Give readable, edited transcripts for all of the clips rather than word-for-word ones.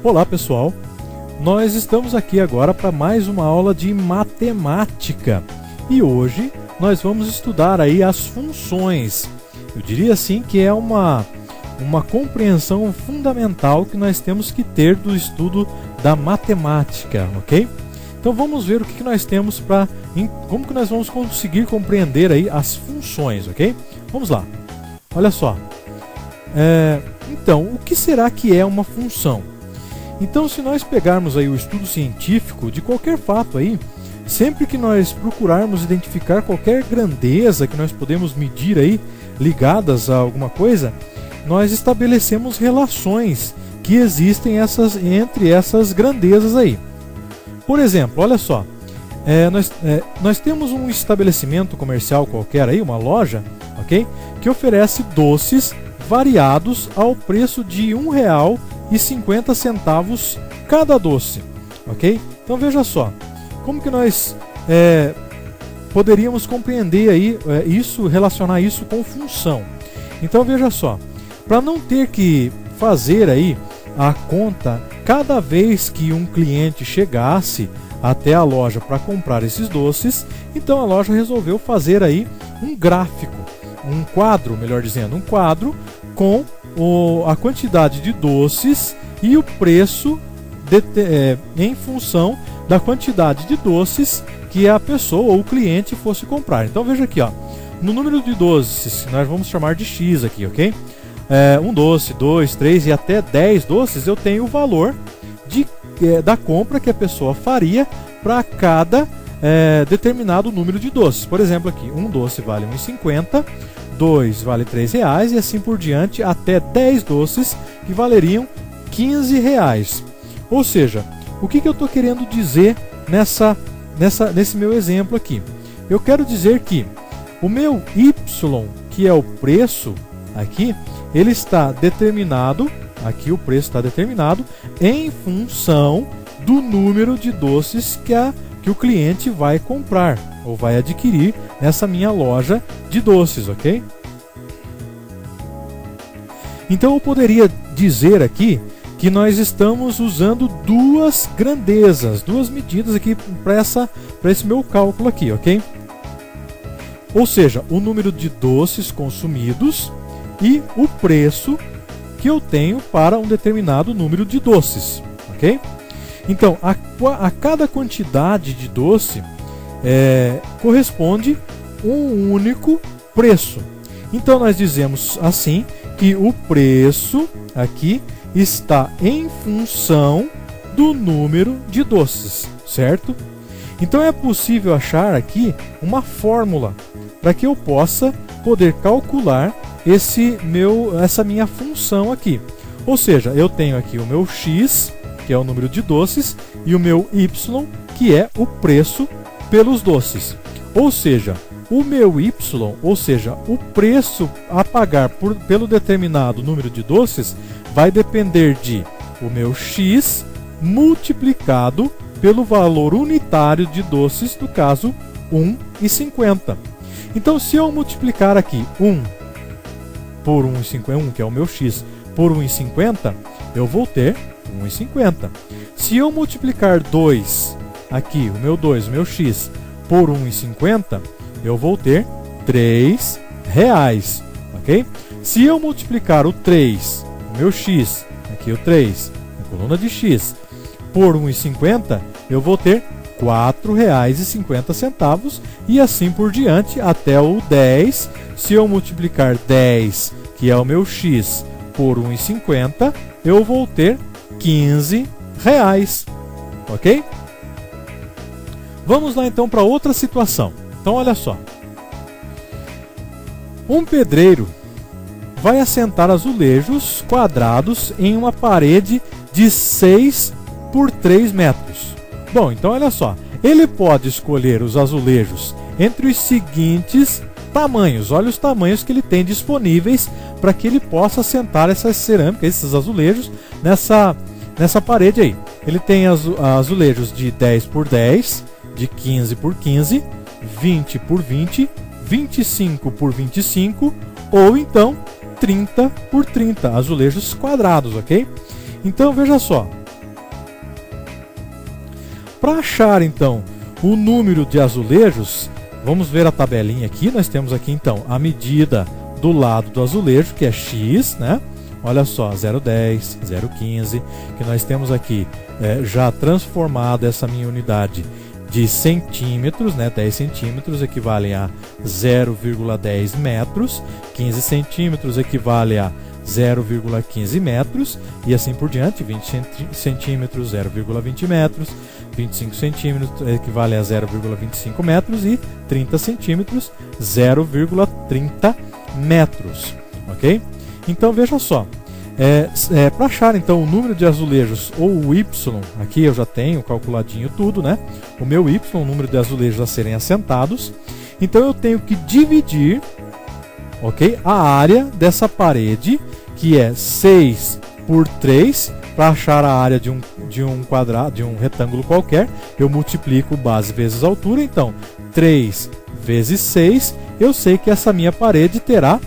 Olá pessoal, nós estamos aqui agora para mais uma aula de matemática e hoje nós vamos estudar aí as funções. Eu diria assim que é uma compreensão fundamental que nós temos que ter do estudo da matemática, ok? Então vamos ver o que nós temos como que nós vamos conseguir compreender aí as funções, ok? Vamos lá, olha só. Então, o que será que é uma função? Então, se nós pegarmos aí o estudo científico de qualquer fato aí, sempre que nós procurarmos identificar qualquer grandeza que nós podemos medir aí, ligadas a alguma coisa, nós estabelecemos relações que existem entre essas grandezas aí. Por exemplo, olha só, nós temos um estabelecimento comercial qualquer aí, uma loja, ok? Que oferece doces variados ao preço de R$1,50 cada doce, ok? Então veja só, como que nós poderíamos compreender aí relacionar isso com função. Então veja só, para não ter que fazer aí a conta cada vez que um cliente chegasse até a loja para comprar esses doces, então a loja resolveu fazer aí um gráfico, um quadro, melhor dizendo, um quadro com a quantidade de doces e o preço em função da quantidade de doces que a pessoa ou o cliente fosse comprar. Então veja aqui, ó, no número de doces, nós vamos chamar de X aqui, ok? Um doce, 2, 3 e até 10 doces, eu tenho o valor da compra que a pessoa faria para cada determinado número de doces. Por exemplo aqui, um doce vale R$1,50, 2 vale R$3 e assim por diante até 10 doces que valeriam R$15. Ou seja, o que eu estou querendo dizer nesse meu exemplo aqui? Eu quero dizer que o meu Y, que é o preço aqui, ele está determinado, aqui o preço está determinado em função do número de doces que o cliente vai comprar ou vai adquirir nessa minha loja de doces, ok? Então eu poderia dizer aqui que nós estamos usando duas grandezas, duas medidas aqui para esse meu cálculo aqui, ok? Ou seja, o número de doces consumidos e o preço que eu tenho para um determinado número de doces, ok? Então, a cada quantidade de doce corresponde um único preço. Então, nós dizemos assim que o preço aqui está em função do número de doces, certo? Então, é possível achar aqui uma fórmula para que eu possa poder calcular essa minha função aqui. Ou seja, eu tenho aqui o meu X, que é o número de doces, e o meu Y, que é o preço pelos doces. Ou seja, o meu Y, ou seja, o preço a pagar pelo determinado número de doces, vai depender de o meu X multiplicado pelo valor unitário de doces, no caso, R$1,50. Então, se eu multiplicar aqui 1 por 1,51, que é o meu X, por 1,50, eu vou ter 1,50. Se eu multiplicar 2, aqui, o meu X, por 1,50, eu vou ter R$3, ok? Se eu multiplicar o 3, o meu X, aqui o 3, a coluna de X, por 1,50, eu vou ter R$4,50 e assim por diante até o 10. Se eu multiplicar 10, que é o meu X, por 1,50, eu vou ter R$15, ok? Vamos lá então para outra situação. Então olha só. Um pedreiro vai assentar azulejos quadrados em uma parede de 6 por 3 metros. Bom, então olha só. Ele pode escolher os azulejos entre os seguintes tamanhos. Olha os tamanhos que ele tem disponíveis para que ele possa assentar essas cerâmicas, esses azulejos nessa parede aí. Ele tem azulejos de 10 por 10, de 15 por 15, 20 por 20, 25 por 25 ou então 30 por 30 azulejos quadrados, ok? Então veja só, Para achar então o número de azulejos, vamos ver a tabelinha aqui. Nós temos aqui então a medida do lado do azulejo, que é x, né? Olha só, 0,10, 0,15, que nós temos aqui já transformado essa minha unidade de centímetros, né? 10 centímetros equivalem a 0,10 metros, 15 centímetros equivale a 0,15 metros e assim por diante. 20 centímetros, 0,20 metros, 25 centímetros equivale a 0,25 metros e 30 centímetros, 0,30 metros, ok? Então veja só, para achar então o número de azulejos ou o y, aqui eu já tenho calculadinho tudo, né? O meu y, o número de azulejos a serem assentados, então eu tenho que dividir, ok, a área dessa parede, que é 6 por 3, para achar a área de um quadrado, de um retângulo qualquer, eu multiplico base vezes altura, então 3 vezes 6, eu sei que essa minha parede terá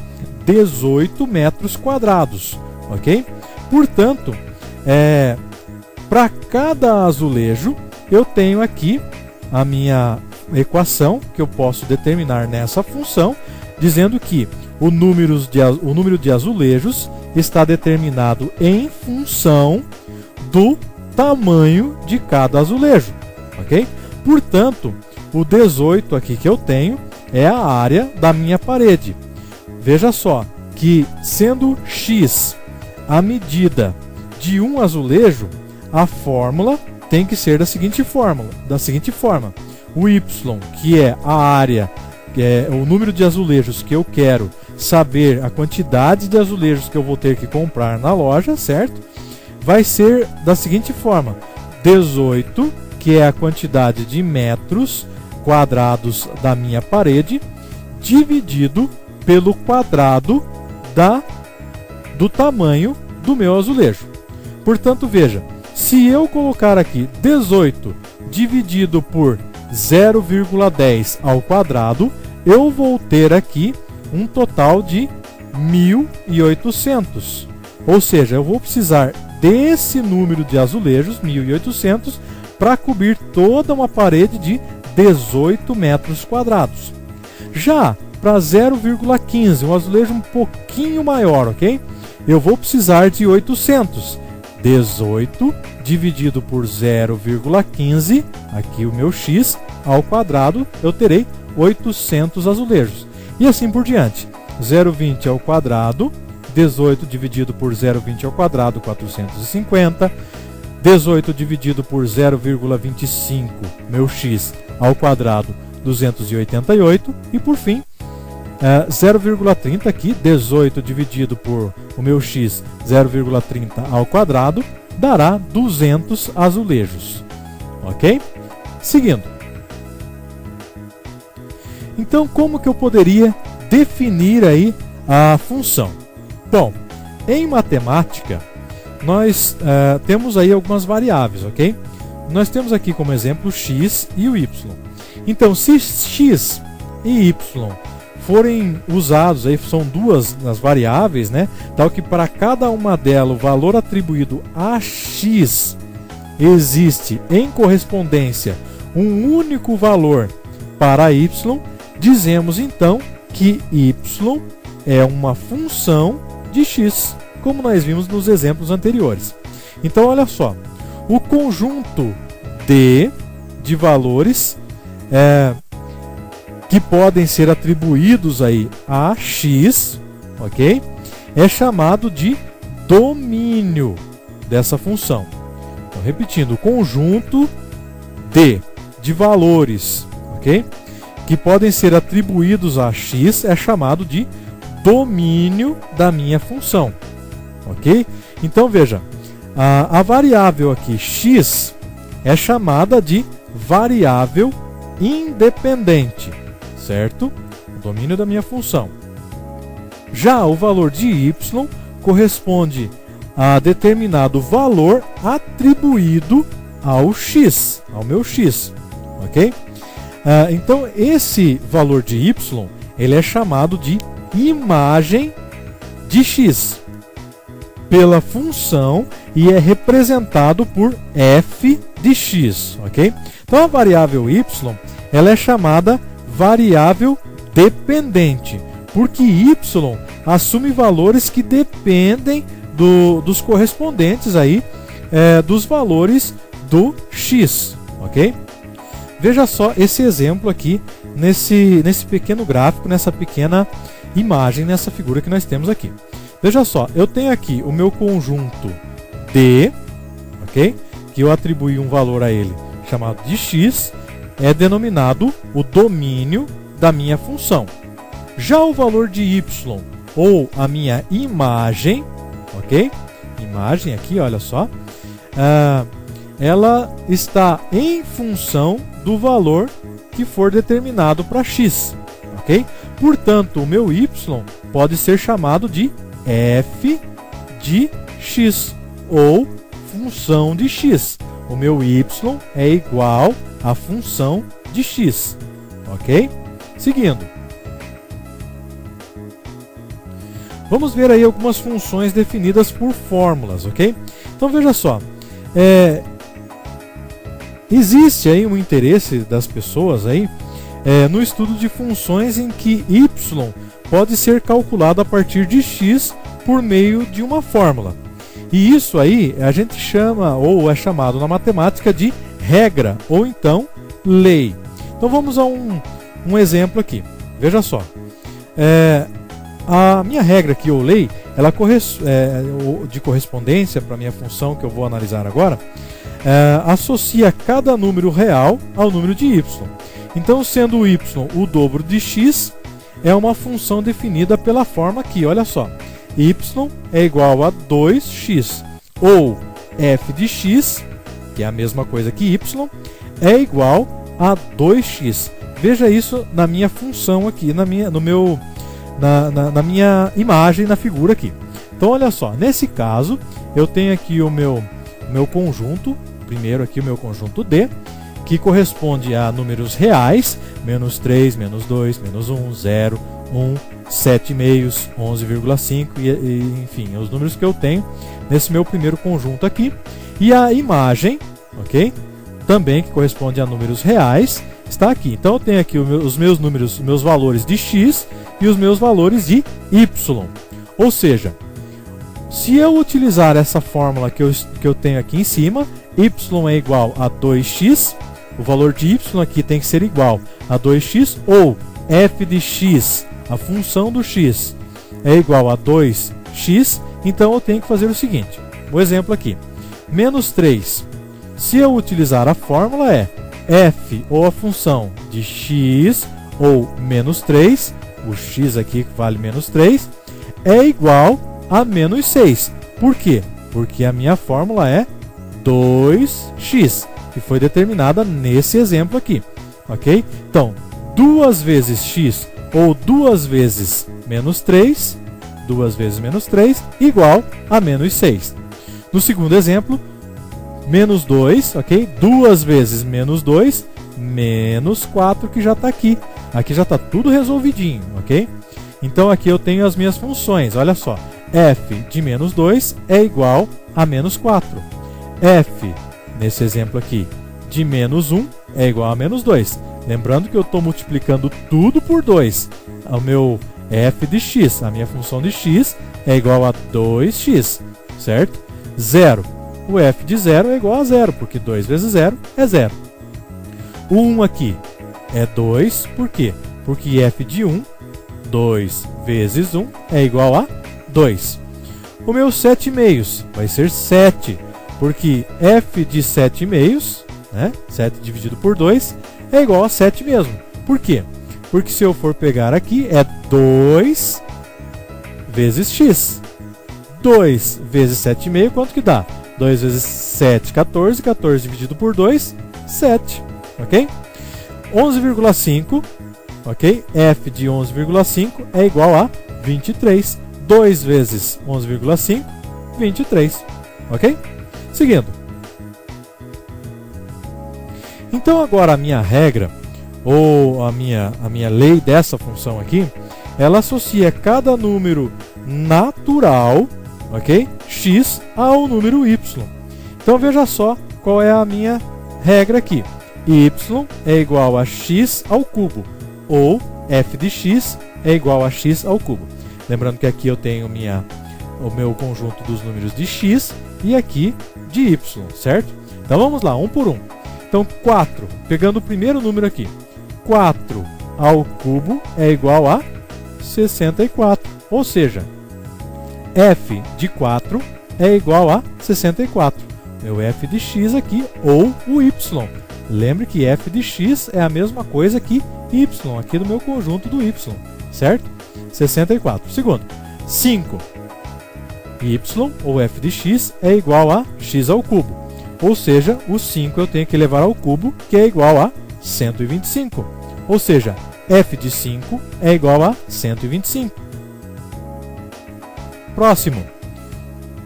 18 metros quadrados, ok? Portanto, para cada azulejo, eu tenho aqui a minha equação, que eu posso determinar nessa função, dizendo que o número de azulejos está determinado em função do tamanho de cada azulejo, ok? Portanto, o 18 aqui que eu tenho é a área da minha parede. Veja só que, sendo x a medida de um azulejo, a fórmula tem que ser da seguinte forma: o y, que é a área, que é o número de azulejos que eu quero saber, a quantidade de azulejos que eu vou ter que comprar na loja, certo? Vai ser da seguinte forma: 18, que é a quantidade de metros quadrados da minha parede, dividido pelo quadrado do tamanho do meu azulejo. Portanto, veja, se eu colocar aqui 18 dividido por 0,10 ao quadrado, eu vou ter aqui um total de 1.800. Ou seja, eu vou precisar desse número de azulejos, 1.800, para cobrir toda uma parede de 18 metros quadrados. Já para 0,15, um azulejo um pouquinho maior, ok? Eu vou precisar de 800. 18 dividido por 0,15, aqui o meu x, ao quadrado, eu terei 800 azulejos. E assim por diante. 0,20 ao quadrado, 18 dividido por 0,20 ao quadrado, 450. 18 dividido por 0,25, meu x, ao quadrado, 288. E por fim, 0,30 aqui, 18 dividido por o meu x, 0,30 ao quadrado, dará 200 azulejos. Ok? Seguindo. Então, como que eu poderia definir aí a função? Bom, em matemática, nós temos aí algumas variáveis, ok? Nós temos aqui como exemplo x e o y. Então, se x e y forem usados, aí são duas as variáveis, né? Tal que para cada uma delas o valor atribuído a x existe em correspondência um único valor para y, dizemos então que y é uma função de x, como nós vimos nos exemplos anteriores. Então, olha só, o conjunto de valores que podem ser atribuídos aí a x, ok? É chamado de domínio dessa função. Então, repetindo, o conjunto de valores, ok? Que podem ser atribuídos a x é chamado de domínio da minha função, ok? Então, veja, a variável aqui x é chamada de variável independente, certo? O domínio da minha função. Já o valor de y corresponde a determinado valor atribuído ao x, ao meu x, ok? Então, esse valor de y, ele é chamado de imagem de x, pela função e é representado por f de x, ok? Então a variável y ela é chamada variável dependente, porque y assume valores que dependem dos correspondentes aí, dos valores do x, ok? Veja só esse exemplo aqui nesse pequeno gráfico, nessa pequena imagem, nessa figura que nós temos aqui. Veja só, eu tenho aqui o meu conjunto D, ok? Que eu atribuí um valor a ele chamado de x, é denominado o domínio da minha função. Já o valor de y, ou a minha imagem, ok? Imagem aqui, olha só, ela está em função do valor que for determinado para x, ok? Portanto, o meu y pode ser chamado de f de x, ou função de x. O meu y é igual à função de x, ok? Seguindo. Vamos ver aí algumas funções definidas por fórmulas, ok? Então veja só, existe aí um interesse das pessoas aí no estudo de funções em que y pode ser calculado a partir de x por meio de uma fórmula. E isso aí a gente chama, ou é chamado na matemática de regra, ou então lei. Então vamos a um exemplo aqui. Veja só. A minha regra aqui, ou lei, ela de correspondência para a minha função que eu vou analisar agora, associa cada número real ao número de y. Então, sendo o y o dobro de x, é uma função definida pela forma aqui, olha só. Y é igual a 2x, ou f de x, que é a mesma coisa que y, é igual a 2x. Veja isso na minha função aqui, na minha imagem, na figura aqui. Então, olha só, nesse caso, eu tenho aqui o meu conjunto, primeiro aqui o meu conjunto D, que corresponde a números reais, menos 3, menos 2, menos 1, 0, 1, 7 meios, 11,5, enfim, os números que eu tenho nesse meu primeiro conjunto aqui. E a imagem, ok? Também que corresponde a números reais, está aqui. Então eu tenho aqui os meus números, os meus valores de x e os meus valores de y. Ou seja, se eu utilizar essa fórmula que eu tenho aqui em cima, y é igual a 2x, o valor de y aqui tem que ser igual a 2x, ou f de x, a função do x, é igual a 2x, então eu tenho que fazer o seguinte, o exemplo aqui, menos 3, se eu utilizar a fórmula f, ou a função de x, ou menos 3, o x aqui vale menos 3, é igual a menos 6. Por quê? Porque a minha fórmula é 2x, que foi determinada nesse exemplo aqui, ok? Então, 2 vezes x, ou 2 vezes menos 3, 2 vezes menos 3, igual a menos 6. No segundo exemplo, menos 2, ok? 2 vezes menos 2, menos 4, que já está aqui. Aqui já está tudo resolvidinho, ok? Então aqui eu tenho as minhas funções, olha só. F de menos 2 é igual a menos 4. F, nesse exemplo aqui, de menos 1 é igual a menos 2. Lembrando que eu estou multiplicando tudo por 2. O meu f de x, a minha função de x, é igual a 2x, certo? 0. O f de 0 é igual a 0, porque 2 vezes 0 é 0. O 1 aqui é 2, por quê? Porque f de 1, 2 vezes 1, é igual a 2. O meu 7 meios vai ser 7, porque f de 7 meios, né? 7 dividido por 2, é igual a 7 mesmo. Por quê? Porque se eu for pegar aqui, é 2 vezes x. 2 vezes 7,5, quanto que dá? 2 vezes 7, 14. 14 dividido por 2, 7. Ok? 11,5. Ok? F de 11,5 é igual a 23. 2 vezes 11,5, 23. Ok? Seguindo. Então agora a minha regra, ou a minha lei dessa função aqui, ela associa cada número natural, ok? x ao número y. Então veja só qual é a minha regra aqui. Y é igual a x ao cubo, ou f de x é igual a x ao cubo. Lembrando que aqui eu tenho o meu conjunto dos números de x e aqui de y, certo? Então vamos lá, um por um. Então 4, pegando o primeiro número aqui, 4 ao cubo é igual a 64, ou seja, f de 4 é igual a 64. Meu f de x aqui, ou o y. Lembre que f de x é a mesma coisa que y, aqui do meu conjunto do y, certo? 64. Segundo, 5. Y, ou f de x, é igual a x ao cubo. Ou seja, o 5 eu tenho que levar ao cubo, que é igual a 125. Ou seja, f de 5 é igual a 125. Próximo,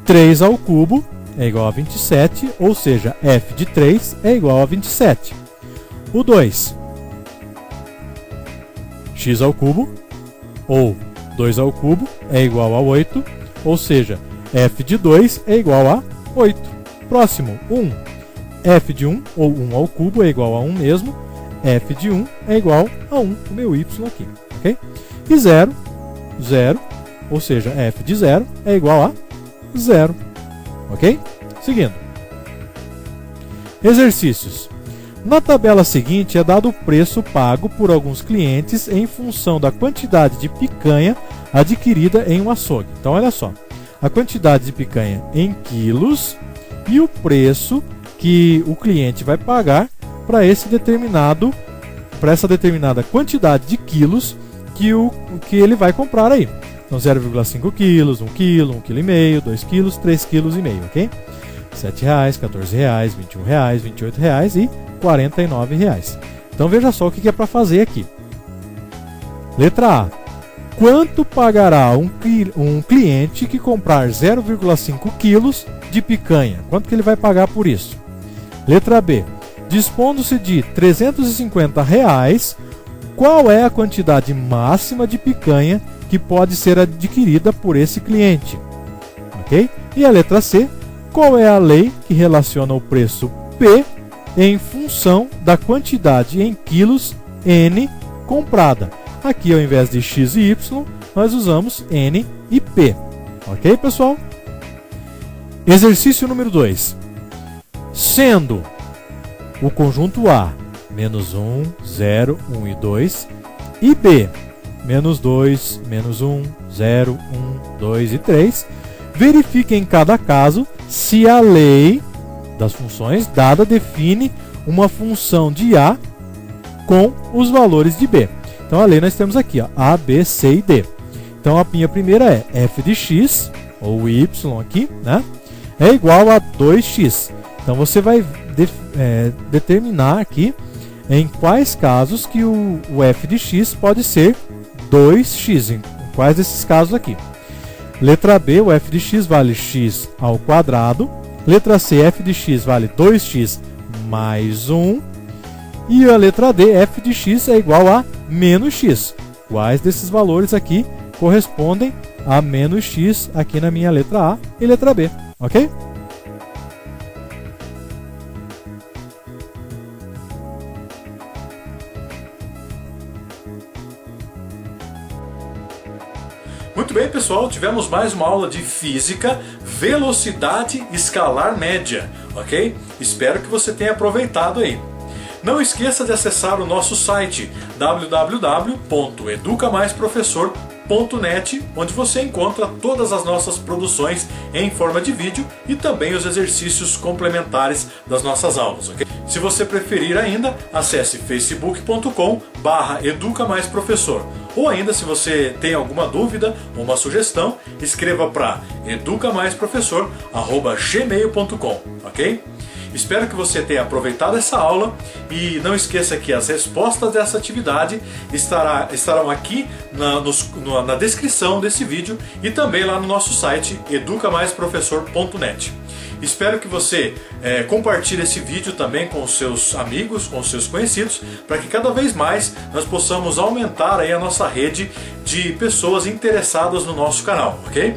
3 ao cubo é igual a 27, ou seja, f de 3 é igual a 27. O 2, x ao cubo, ou 2 ao cubo, é igual a 8, ou seja, f de 2 é igual a 8. Próximo, 1, f de 1, ou 1 ao cubo, é igual a 1 mesmo, f de 1 é igual a 1, o meu y aqui, ok? E 0, 0, ou seja, f de 0 é igual a 0. Ok? Seguindo. Exercícios. Na tabela seguinte é dado o preço pago por alguns clientes em função da quantidade de picanha adquirida em um açougue. Então, olha só. A quantidade de picanha em quilos e o preço que o cliente vai pagar para essa determinada quantidade de quilos que ele vai comprar aí. Então 0,5 quilos, 1 quilo, 1,5 kg, 2 quilos, 3,5 kg, ok? R$ 7, R$ 14, R$ 21, R$ 28 e R$ 49. Então veja só o que é para fazer aqui. Letra A. Quanto pagará um cliente que comprar 0,5 quilos de picanha? Quanto que ele vai pagar por isso? Letra B. Dispondo-se de R$ 350, qual é a quantidade máxima de picanha que pode ser adquirida por esse cliente? Ok? E a letra C, qual é a lei que relaciona o preço P em função da quantidade em quilos N comprada? Aqui, ao invés de x e y, nós usamos N e P. Ok, pessoal? Exercício número 2. Sendo o conjunto A menos 1, 0, 1 e 2 e B menos 2, menos 1, 0, 1, 2 e 3, verifique em cada caso se a lei das funções dada define uma função de A com os valores de B. Então a lei nós temos aqui, ó, A, B, C e D. Então a minha primeira é f de x, ou y aqui, né, é igual a 2x. Então você vai determinar aqui em quais casos que o f de x pode ser 2x, em quais desses casos aqui. Letra B, o f de x vale x ao quadrado. Letra C, f de x vale 2x mais 1. E a letra D, f de x é igual a menos x. Quais desses valores aqui correspondem a menos x aqui na minha letra A e letra B, ok? Muito bem, pessoal, tivemos mais uma aula de física, velocidade escalar média, ok? Espero que você tenha aproveitado aí. Não esqueça de acessar o nosso site www.educamaisprofessor.net, onde você encontra todas as nossas produções em forma de vídeo e também os exercícios complementares das nossas aulas, ok? Se você preferir ainda, acesse facebook.com/educamaisprofessor. Ou ainda, se você tem alguma dúvida ou uma sugestão, escreva para educamaisprofessor@gmail.com, ok? Espero que você tenha aproveitado essa aula e não esqueça que as respostas dessa atividade estarão aqui na descrição desse vídeo e também lá no nosso site educamaisprofessor.net. Espero que você compartilhe esse vídeo também com os seus amigos, com os seus conhecidos, para que cada vez mais nós possamos aumentar aí a nossa rede de pessoas interessadas no nosso canal, ok?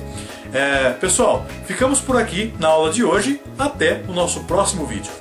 Pessoal, ficamos por aqui na aula de hoje. Até o nosso próximo vídeo.